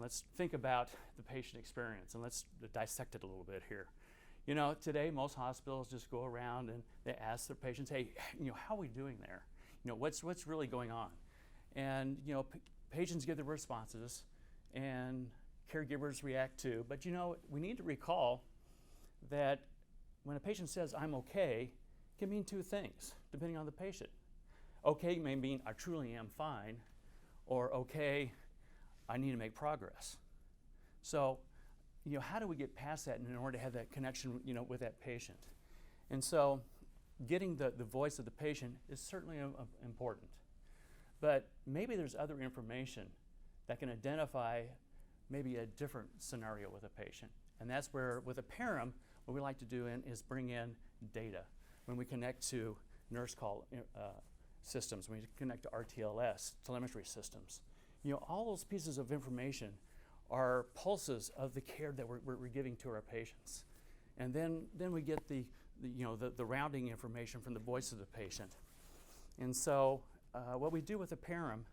Let's think about the patient experience and let's dissect it a little bit here. You know, today most hospitals just go around and they ask their patients, hey, how are we doing there? What's really going on? And, patients give their responses and caregivers react too. But, we need to recall that when a patient says, I'm okay, it can mean two things, depending on the patient. Okay may mean I truly am fine, or okay, I need to make progress. So, how do we get past that in order to have that connection, with that patient? And so, getting the voice of the patient is certainly important. But maybe there's other information that can identify maybe a different scenario with a patient. And that's where, with Aperum, what we like to do is bring in data. When we connect to nurse call systems, when we connect to RTLS, telemetry systems, all those pieces of information are pulses of the care that we're giving to our patients. And then we get the rounding information from the voice of the patient. And so what we do with Aperum,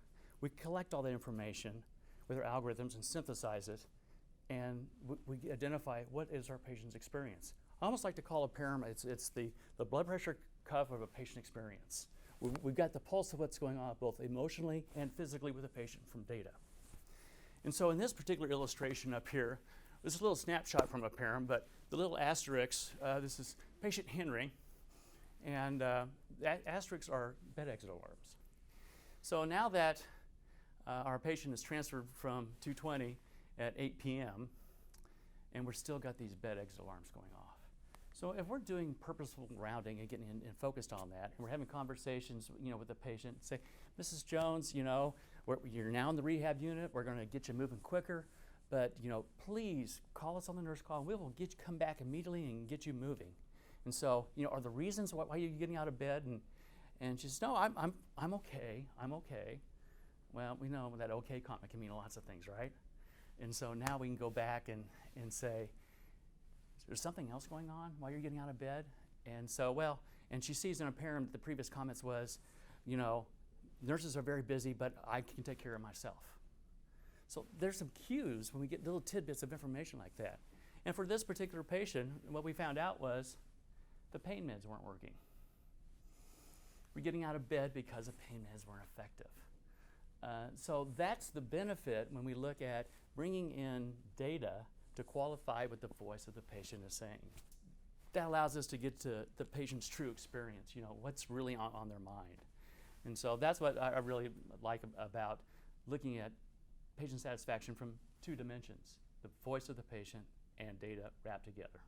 we collect all that information with our algorithms and synthesize it, and we identify what is our patient's experience. I almost like to call Aperum, it's the blood pressure cuff of a patient experience. We've got the pulse of what's going on both emotionally and physically with the patient from data. And so in this particular illustration up here, this is a little snapshot from Aperum, but the little asterisks, this is patient Henry, and asterisks are bed exit alarms. So now that our patient is transferred from 220 at 8 p.m., and we're still got these bed exit alarms going off. So if we're doing purposeful rounding and getting in focused on that, and we're having conversations, with the patient, say, Mrs. Jones, you're now in the rehab unit. We're going to get you moving quicker, but please call us on the nurse call, and we will come back immediately and get you moving. And so, are the reasons why you're getting out of bed? And she says, no, I'm okay. I'm okay. Well, we know that okay comment can mean lots of things, right? And so now we can go back and say, is there something else going on while you're getting out of bed? And so, and she sees in Aperum that the previous comments was, nurses are very busy, but I can take care of myself. So there's some cues when we get little tidbits of information like that. And for this particular patient, what we found out was the pain meds weren't working. We're getting out of bed because the pain meds weren't effective. So that's the benefit when we look at bringing in data to qualify what the voice of the patient is saying. That allows us to get to the patient's true experience, what's really on their mind. And so that's what I really like about looking at patient satisfaction from two dimensions, the voice of the patient and data wrapped together.